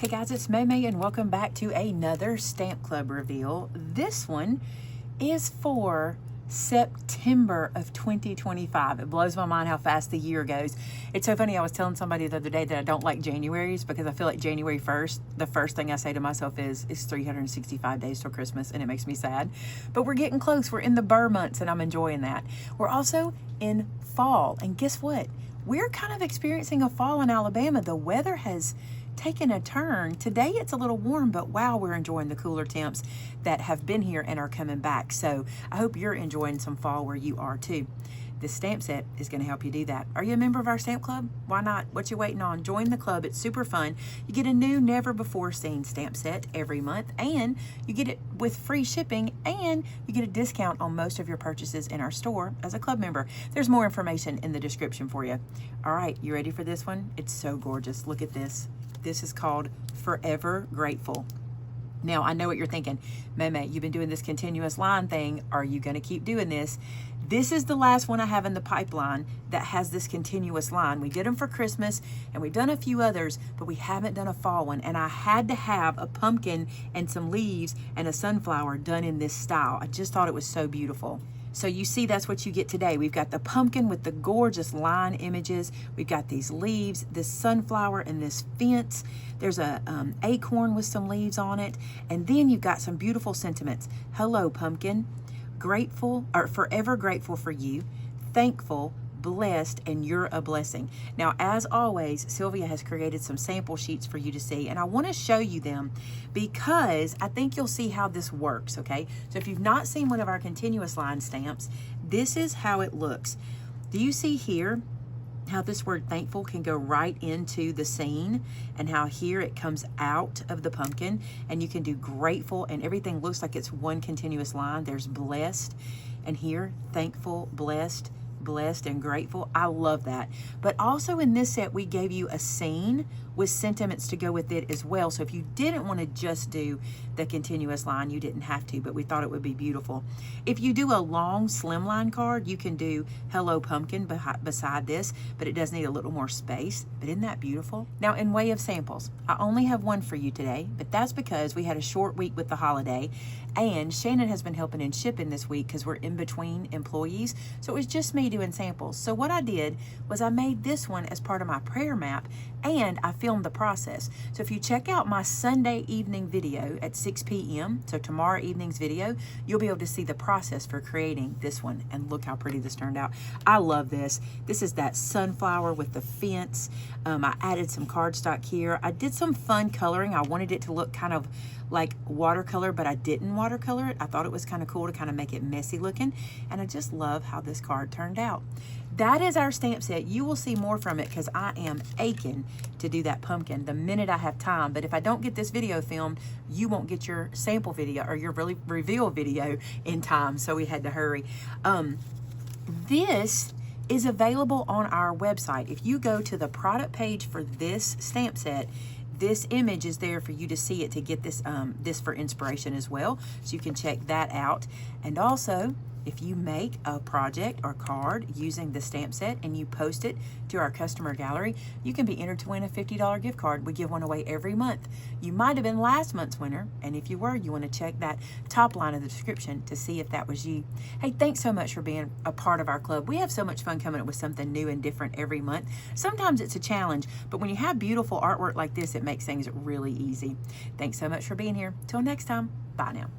Hey guys, it's Maymay and welcome back to another Stamp Club reveal. This one is for September of 2025. It blows my mind how fast the year goes. It's so funny, I was telling somebody the other day that I don't like Januaries because I feel like January 1st, the first thing I say to myself is, it's 365 days till Christmas, and it makes me sad. But we're getting close. We're in the burr months and I'm enjoying that. We're also in fall, and guess what? We're kind of experiencing a fall in Alabama. The weather has taken a turn. Today it's a little warm, but wow, we're enjoying the cooler temps that have been here and are coming back. So I hope you're enjoying some fall where you are too. This stamp set is going to help you do that. Are you a member of our stamp club? Why not? What you waiting on? Join the club. It's super fun. You get a new, never before seen stamp set every month, and you get it with free shipping, and you get a discount on most of your purchases in our store as a club member. There's more information in the description for you. All right, you ready for this one? It's so gorgeous. Look at this. This is called Forever Grateful. Now, I know what you're thinking. Maymay, you've been doing this continuous line thing. Are you going to keep doing this? This is the last one I have in the pipeline that has this continuous line. We did them for Christmas, and we've done a few others, but we haven't done a fall one. And I had to have a pumpkin and some leaves and a sunflower done in this style. I just thought it was so beautiful. So you see, that's what you get today. We've got the pumpkin with the gorgeous line images. We've got these leaves, this sunflower, and this fence. There's a acorn with some leaves on it. And then you've got some beautiful sentiments. Hello, pumpkin. Grateful, or forever grateful for you. Thankful, blessed, and you're a blessing. Now, as always, Sylvia has created some sample sheets for you to see, and I want to show you them because I think you'll see how this works, okay? So if you've not seen one of our continuous line stamps, this is how it looks. Do you see here how this word thankful can go right into the scene, and how here it comes out of the pumpkin, and you can do grateful and everything looks like it's one continuous line. There's blessed, and here thankful, blessed, and grateful. I love that. But also in this set, we gave you a scene with sentiments to go with it as well. So if you didn't want to just do the continuous line, you didn't have to, but we thought it would be beautiful. If you do a long slimline card, you can do Hello Pumpkin beside this, but it does need a little more space. But isn't that beautiful? Now, in way of samples, I only have one for you today, but that's because we had a short week with the holiday, and Shannon has been helping in shipping this week because we're in between employees. So it was just me doing samples. So what I did was I made this one as part of my prayer map, and I filmed the process. So if you check out my Sunday evening video at 6 p.m., so tomorrow evening's video, you'll be able to see the process for creating this one. And look how pretty this turned out. I love this. This is that sunflower with the fence. I added some cardstock here. I did some fun coloring. I wanted it to look kind of like watercolor, but I didn't watercolor it. I thought it was kind of cool to kind of make it messy looking, and I just love how this card turned out. That is our stamp set. You will see more from it because I am aching to do that pumpkin the minute I have time. But if I don't get this video filmed, you won't get your sample video or your reveal video in time, so we had to hurry. This is available on our website. If you go to the product page for this stamp set, this image is there for you to see it, to get this this for inspiration as well. So you can check that out. And also, if you make a project or card using the stamp set and you post it to our customer gallery, you can be entered to win a $50 gift card. We give one away every month. You might have been last month's winner, and if you were, you want to check that top line of the description to see if that was you. Hey, thanks so much for being a part of our club. We have so much fun coming up with something new and different every month. Sometimes it's a challenge, but when you have beautiful artwork like this, it makes things really easy. Thanks so much for being here. Till next time, bye now.